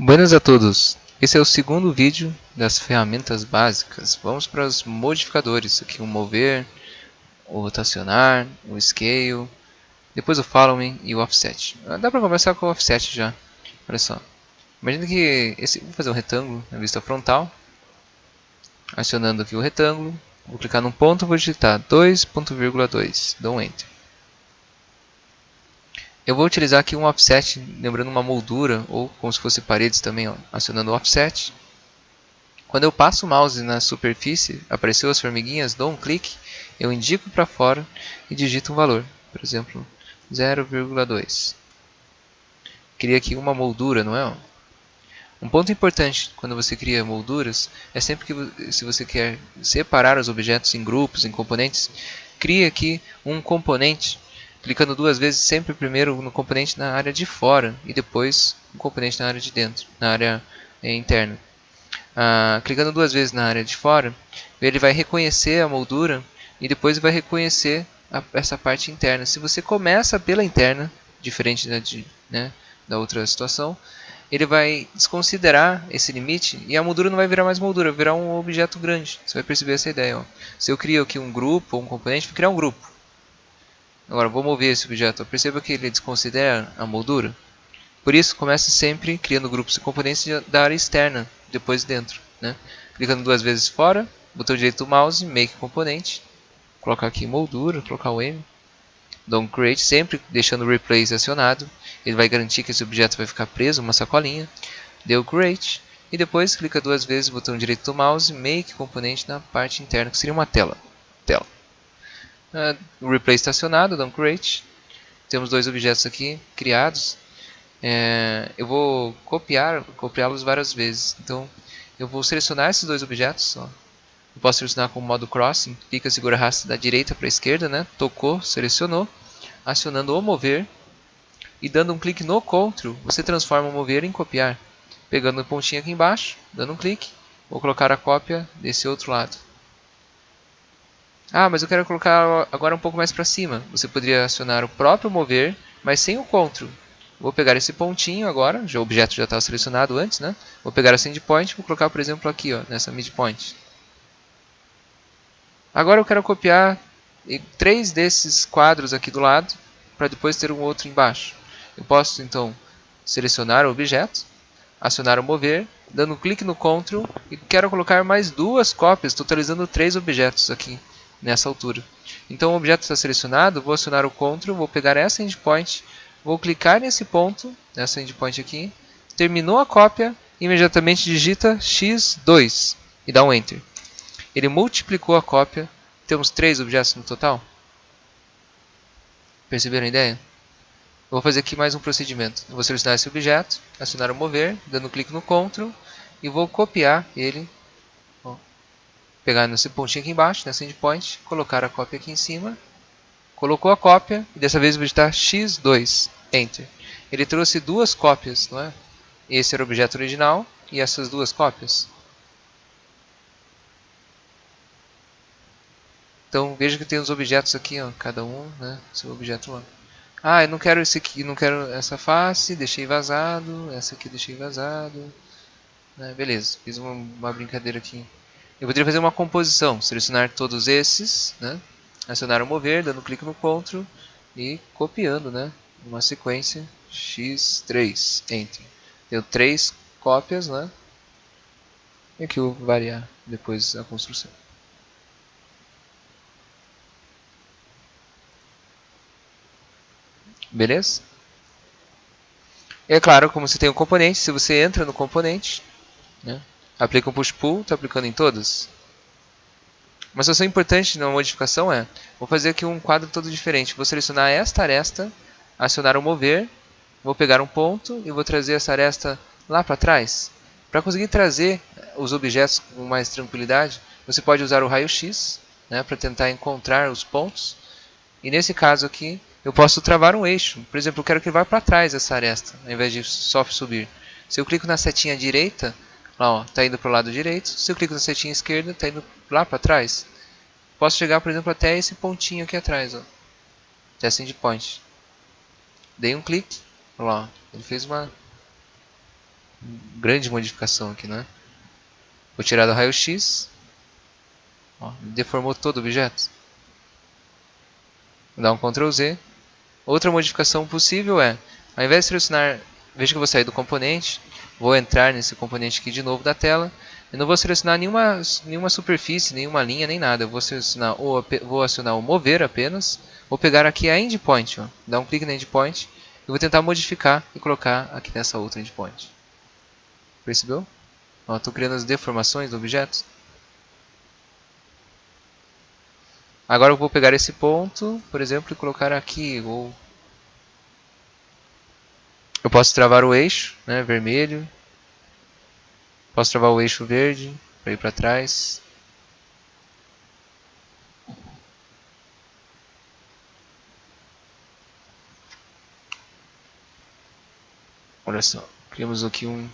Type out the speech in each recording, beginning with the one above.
Buenas a todos! Esse é o segundo vídeo das ferramentas básicas. Vamos para os modificadores. Aqui o mover, o rotacionar, o scale, depois o following e o offset. Dá para começar com o offset já. Olha só. Imagina que vou fazer um retângulo na vista frontal. Acionando aqui o retângulo. Vou clicar num ponto e vou digitar 2.2. Dou um Enter. Eu vou utilizar aqui um offset, lembrando uma moldura, ou como se fosse paredes também, ó, acionando o offset. Quando eu passo o mouse na superfície, apareceu as formiguinhas, dou um clique, eu indico para fora e digito um valor, por exemplo, 0,2. Cria aqui uma moldura, não é? Um ponto importante quando você cria molduras é sempre que se você quer separar os objetos em grupos, em componentes, crie aqui um componente, clicando duas vezes sempre primeiro no componente na área de fora e depois no componente na área de dentro, na área interna. Clicando duas vezes na área de fora, ele vai reconhecer a moldura e depois vai reconhecer essa parte interna. Se você começa pela interna, diferente da outra situação, ele vai desconsiderar esse limite e a moldura não vai virar mais moldura, vai virar um objeto grande. Você vai perceber essa ideia. Ó. Se eu crio aqui um grupo ou um componente, vou criar um grupo. Agora vou mover esse objeto. Perceba que ele desconsidera a moldura. Por isso, comece sempre criando grupos e componentes da área externa, depois dentro. Né? Clicando duas vezes fora, botão direito do mouse, Make Componente, colocar aqui moldura, colocar o M, dou um Create, sempre deixando o Replace acionado, ele vai garantir que esse objeto vai ficar preso, uma sacolinha, deu Create, e depois clica duas vezes, botão direito do mouse, Make Componente na parte interna, que seria uma tela. O Replace está acionado, dou um Create, temos dois objetos aqui criados. Eu vou copiá-los várias vezes. Então, eu vou selecionar esses dois objetos. Ó. Eu posso selecionar com o modo crossing. Clica, segura, arrasta da direita para a esquerda. Né? Tocou, selecionou. Acionando o mover. E dando um clique no Ctrl, você transforma o mover em copiar. Pegando o pontinho aqui embaixo, dando um clique. Vou colocar a cópia desse outro lado. Mas eu quero colocar agora um pouco mais para cima. Você poderia acionar o próprio mover, mas sem o Ctrl. Vou pegar esse pontinho agora, o objeto já estava selecionado antes, né? Vou pegar essa endpoint e vou colocar, por exemplo, aqui, ó, nessa midpoint. Agora eu quero copiar 3 desses quadros aqui do lado, para depois ter um outro embaixo. Eu posso, então, selecionar o objeto, acionar o mover, dando um clique no Ctrl, e quero colocar mais 2 cópias, totalizando 3 objetos aqui, nessa altura. Então o objeto está selecionado, vou acionar o Ctrl, vou pegar essa endpoint, vou clicar nesse ponto, nessa endpoint aqui, terminou a cópia, imediatamente digita x2 e dá um Enter. Ele multiplicou a cópia, temos 3 objetos no total. Perceberam a ideia? Eu vou fazer aqui mais um procedimento. Eu vou selecionar esse objeto, acionar o mover, dando um clique no Ctrl, e vou copiar ele, ó, pegar nesse pontinho aqui embaixo, nessa endpoint, colocar a cópia aqui em cima. Colocou a cópia e dessa vez vou digitar x2, Enter. Ele trouxe 2 cópias, não é? Esse era o objeto original e essas 2 cópias. Então veja que tem os objetos aqui, ó, cada um, né, seu objeto lá. Eu não quero esse aqui, não quero essa face, deixei vazado, essa aqui deixei vazado. Beleza, fiz uma brincadeira aqui. Eu poderia fazer uma composição, selecionar todos esses, né? Acionar o mover, dando clique no Ctrl e copiando, né? Uma sequência x3, Enter. Deu 3 cópias, né? E aqui eu vou variar depois a construção. Beleza? E é claro, como você tem um componente, se você entra no componente, né? Aplica um push-pull, está aplicando em todas. Uma situação importante na modificação vou fazer aqui um quadro todo diferente. Vou selecionar esta aresta, acionar o mover, vou pegar um ponto e vou trazer essa aresta lá para trás. Para conseguir trazer os objetos com mais tranquilidade, você pode usar o raio-x, né, para tentar encontrar os pontos. E nesse caso aqui, eu posso travar um eixo. Por exemplo, eu quero que ele vá para trás essa aresta, ao invés de só subir. Se eu clico na setinha direita, está indo para o lado direito. Se eu clico na setinha esquerda, está indo lá para trás. Posso chegar, por exemplo, até esse pontinho aqui atrás. Ó. Até essa endpoint. Dei um clique. Olha lá, ele fez uma... grande modificação aqui, né? Vou tirar do raio-x. Deformou todo o objeto. Vou dar um Ctrl Z. Outra modificação possível é, ao invés de selecionar, veja que eu vou sair do componente, vou entrar nesse componente aqui de novo da tela. Eu não vou selecionar nenhuma superfície, nenhuma linha, nem nada. Eu vou selecionar, vou acionar o mover apenas. Vou pegar aqui a endpoint, dar um clique na endpoint e vou tentar modificar e colocar aqui nessa outra endpoint. Percebeu? Estou criando as deformações do objeto. Agora eu vou pegar esse ponto, por exemplo, e colocar aqui. Eu posso travar o eixo, né, vermelho. Posso travar o eixo verde para ir para trás. Olha só, criamos aqui um...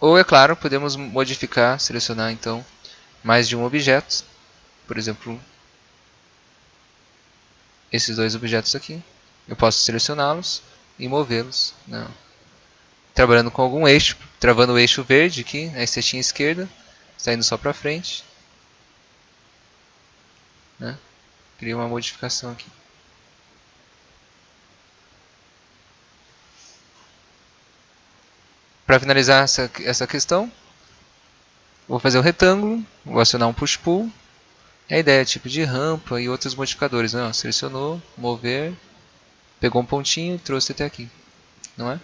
Ou, é claro, podemos modificar, selecionar então mais de um objeto. Por exemplo, esses dois objetos aqui. Eu posso selecioná-los e movê-los. Trabalhando com algum eixo, travando o eixo verde aqui, na setinha esquerda, saindo só para frente. Cria uma modificação aqui. Para finalizar essa questão, vou fazer o retângulo, vou acionar um push-pull. A ideia é tipo de rampa e outros modificadores. Né? Selecionou, mover, pegou um pontinho e trouxe até aqui. Não é?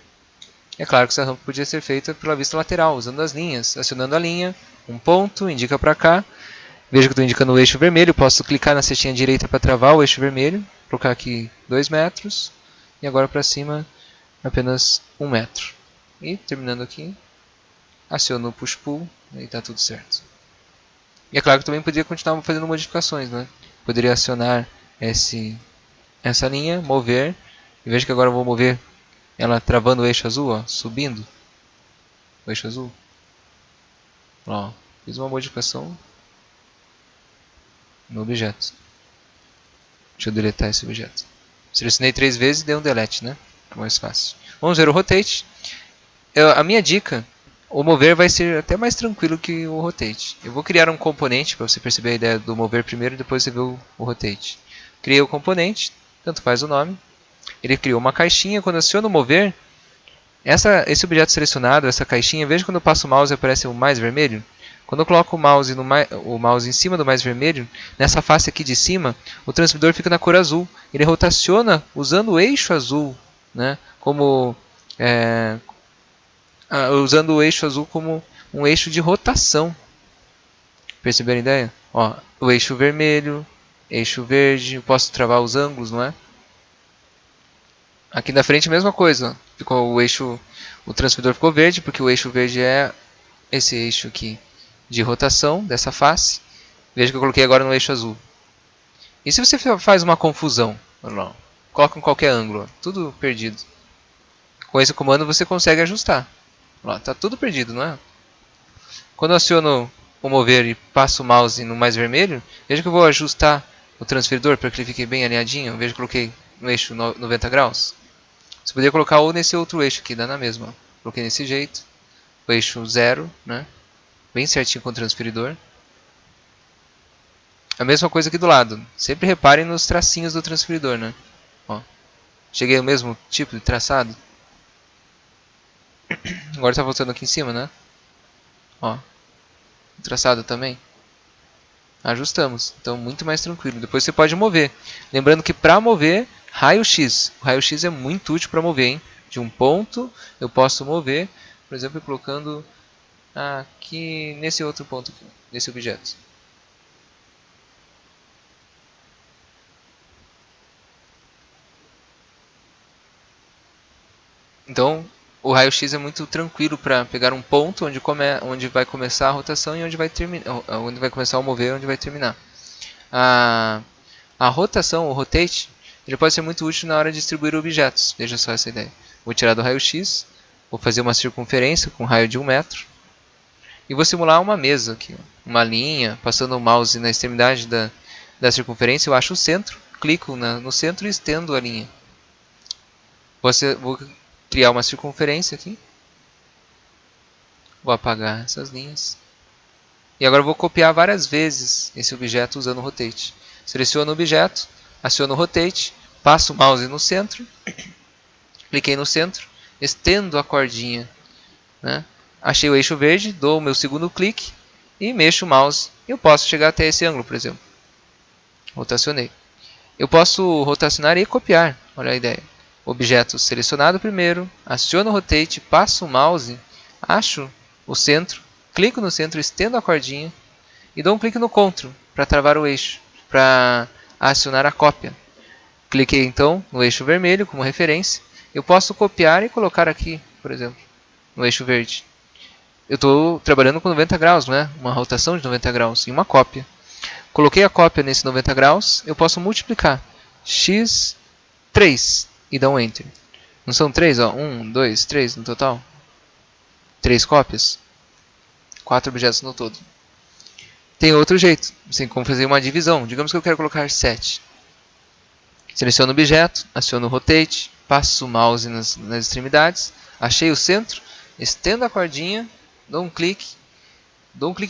É claro que essa rampa podia ser feita pela vista lateral, usando as linhas. Acionando a linha, um ponto, indica para cá. Veja que eu estou indicando o eixo vermelho. Posso clicar na setinha direita para travar o eixo vermelho. Colocar aqui 2 metros. E agora para cima apenas 1 metro. E terminando aqui, aciono o push-pull e está tudo certo. E é claro que eu também poderia continuar fazendo modificações. Né? Poderia acionar essa linha, mover. E veja que agora eu vou mover ela travando o eixo azul, subindo o eixo azul. Fiz uma modificação no objeto. Deixa eu deletar esse objeto. Selecionei 3 vezes e dei um delete, né? É mais fácil. Vamos ver o rotate. A minha dica, o mover vai ser até mais tranquilo que o rotate. Eu vou criar um componente para você perceber a ideia do mover primeiro e depois você vê o rotate. Criei o componente, tanto faz o nome. Ele criou uma caixinha. Quando eu aciono o mover, esse objeto selecionado, essa caixinha, veja quando eu passo o mouse aparece o mais vermelho. Quando eu coloco o mouse em cima do mais vermelho, nessa face aqui de cima, o transmissor fica na cor azul. Ele rotaciona usando o eixo azul, né, usando o eixo azul como um eixo de rotação. Perceberam a ideia? O eixo vermelho, eixo verde, eu posso travar os ângulos, não é? Aqui na frente a mesma coisa. Ficou o transmissor ficou verde, porque o eixo verde é esse eixo aqui de rotação dessa face. Veja que eu coloquei agora no eixo azul. E se você faz uma confusão? Coloca em qualquer ângulo, tudo perdido. Com esse comando você consegue ajustar. Está tudo perdido, não é? Quando eu aciono o mover e passo o mouse no mais vermelho, veja que eu vou ajustar o transferidor para que ele fique bem alinhadinho. Veja que eu coloquei no eixo 90 graus. Você poderia colocar ou nesse outro eixo aqui, dá na mesma. Coloquei desse jeito. O eixo 0, né? Bem certinho com o transferidor. A mesma coisa aqui do lado. Sempre reparem nos tracinhos do transferidor, né? Cheguei ao mesmo tipo de traçado. Agora está voltando aqui em cima, né? O traçado também. Ajustamos. Então, muito mais tranquilo. Depois você pode mover. Lembrando que para mover, raio-x. O raio-x é muito útil para mover, hein? De um ponto, eu posso mover, por exemplo, colocando aqui nesse outro ponto, aqui, nesse objeto. Então, o raio-x é muito tranquilo para pegar um ponto onde vai começar a rotação e onde vai começar o mover e onde vai terminar. A rotação, o rotate, ele pode ser muito útil na hora de distribuir objetos. Veja só essa ideia. Vou tirar do raio-x, vou fazer uma circunferência com raio de 1 metro. E vou simular uma mesa aqui, uma linha, passando o mouse na extremidade da circunferência, eu acho o centro, clico no centro e estendo a linha. Vou criar uma circunferência aqui. Vou apagar essas linhas. E agora eu vou copiar várias vezes esse objeto usando o Rotate. Seleciono o objeto, aciono o Rotate, passo o mouse no centro, cliquei no centro, estendo a cordinha, né? Achei o eixo verde, dou o meu segundo clique e mexo o mouse. Eu posso chegar até esse ângulo, por exemplo. Rotacionei. Eu posso rotacionar e copiar, olha a ideia. Objeto selecionado primeiro, aciono o Rotate, passo o mouse, acho o centro, clico no centro, estendo a cordinha e dou um clique no CTRL para travar o eixo, para acionar a cópia. Cliquei então no eixo vermelho como referência. Eu posso copiar e colocar aqui, por exemplo, no eixo verde. Eu estou trabalhando com 90 graus, né? Uma rotação de 90 graus e uma cópia. Coloquei a cópia nesse 90 graus, eu posso multiplicar x 3 e dar um Enter. Não são 3, ó? 1, 2, 3 no total? 3 cópias. 4 objetos no todo. Tem outro jeito, assim, como fazer uma divisão. Digamos que eu quero colocar 7. Seleciono o objeto, aciono o Rotate, passo o mouse nas extremidades, achei o centro, estendo a cordinha, dou um clique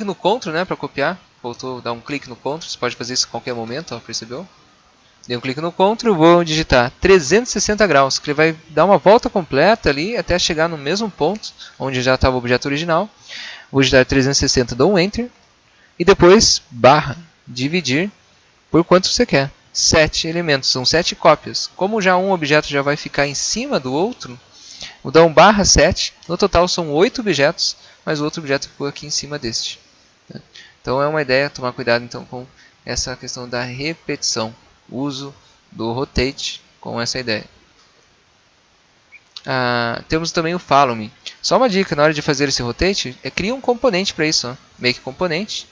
no CTRL, né, para copiar. Voltou a dar um clique no CTRL, você pode fazer isso a qualquer momento, ó, percebeu? Dei um clique no CTRL, vou digitar 360 graus, que ele vai dar uma volta completa ali até chegar no mesmo ponto onde já estava o objeto original. Vou digitar 360, dou um Enter e depois barra, dividir por quanto você quer. 7 elementos, são 7 cópias. Como já um objeto já vai ficar em cima do outro, vou dar um barra 7, no total são 8 objetos, mas o outro objeto ficou aqui em cima deste. Então é uma ideia, tomar cuidado então com essa questão da repetição, uso do Rotate com essa ideia. Temos também o Follow Me. Só uma dica, na hora de fazer esse Rotate, cria um componente para isso, ó. Make componente.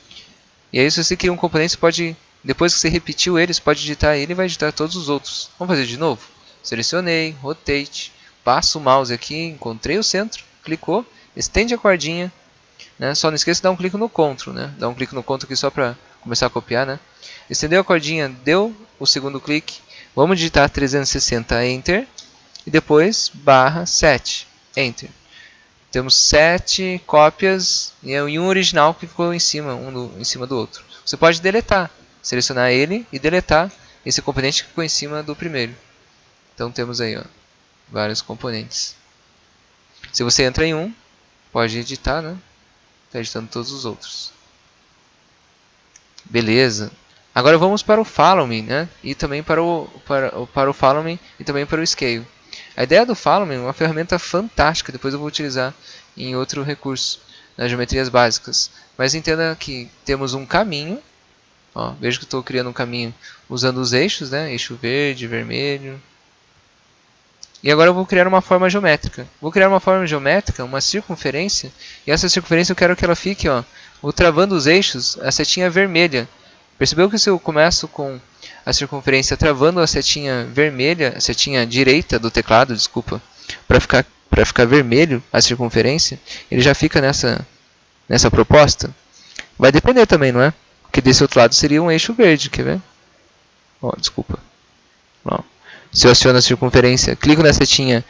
E aí se você cria um componente, você pode, depois que você repetiu ele, você pode digitar ele e vai digitar todos os outros. Vamos fazer de novo? Selecionei, Rotate, passo o mouse aqui, encontrei o centro, clicou, estende a cordinha, né? Só não esqueça de dar um clique no CTRL, né? Dá um clique no CTRL aqui só para começar a copiar, né? Estendeu a cordinha, deu o segundo clique, vamos digitar 360, Enter, e depois barra 7, Enter. Temos 7 cópias e um original que ficou em cima, em cima do outro. Você pode deletar, selecionar ele e deletar esse componente que ficou em cima do primeiro. Então temos aí, ó, vários componentes. Se você entra em um, pode editar, né? Está editando todos os outros. Beleza. Agora vamos para o Follow Me, né? E também para o Follow Me e também para o Scale. A ideia do Follow Me é uma ferramenta fantástica, depois eu vou utilizar em outro recurso, nas geometrias básicas. Mas entenda que temos um caminho, ó, veja que estou criando um caminho usando os eixos, né? Eixo verde, vermelho. E agora eu vou criar uma forma geométrica. Vou criar uma forma geométrica, uma circunferência, e essa circunferência eu quero que ela fique, ó, vou travando os eixos, a setinha vermelha. Percebeu que se eu começo com a circunferência travando a setinha vermelha, a setinha direita do teclado, desculpa, para ficar vermelho a circunferência, ele já fica nessa proposta? Vai depender também, não é? Porque desse outro lado seria um eixo verde, quer ver? Ó, desculpa. Ó. Se eu aciono a circunferência, clico na setinha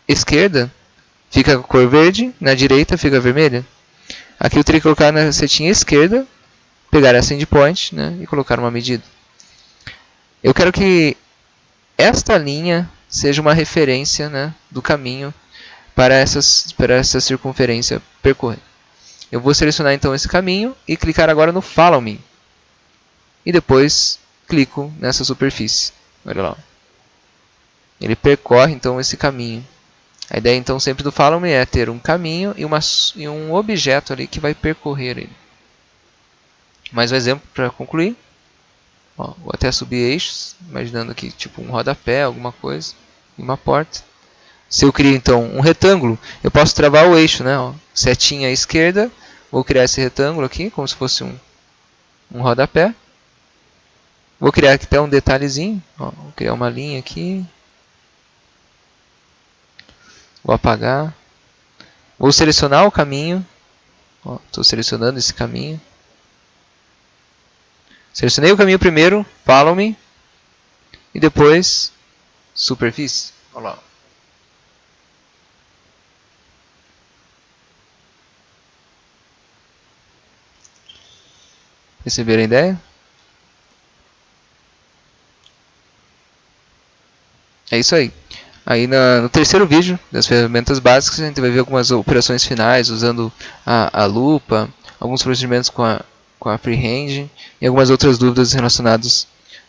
esquerda, fica a cor verde, na direita fica vermelha. Aqui eu teria que colocar na setinha esquerda, pegar essa endpoint, né, e colocar uma medida. Eu quero que esta linha seja uma referência, né, do caminho para essa circunferência percorrer. Eu vou selecionar então esse caminho e clicar agora no Follow Me. E depois clico nessa superfície. Olha lá. Ele percorre então esse caminho. A ideia então sempre do Follow Me é ter um caminho e um objeto ali que vai percorrer ele. Mais um exemplo para concluir. Ó, vou até subir eixos, imaginando aqui tipo um rodapé, alguma coisa, e uma porta. Se eu crio então um retângulo, eu posso travar o eixo, né? Ó, setinha à esquerda, vou criar esse retângulo aqui, como se fosse um rodapé. Vou criar aqui até um detalhezinho, ó, vou criar uma linha aqui. Vou apagar. Vou selecionar o caminho. Estou selecionando esse caminho. Selecionei o caminho primeiro, Follow Me. E depois superfície. Olha lá. Perceberam a ideia? É isso aí. Aí no terceiro vídeo das ferramentas básicas a gente vai ver algumas operações finais usando a lupa, alguns procedimentos com a freehand e algumas outras dúvidas relacionadas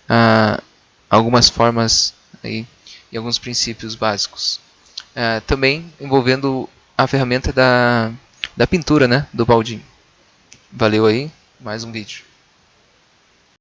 a algumas formas aí, e alguns princípios básicos. Também envolvendo a ferramenta da pintura, né, do baldinho. Valeu aí, mais um vídeo.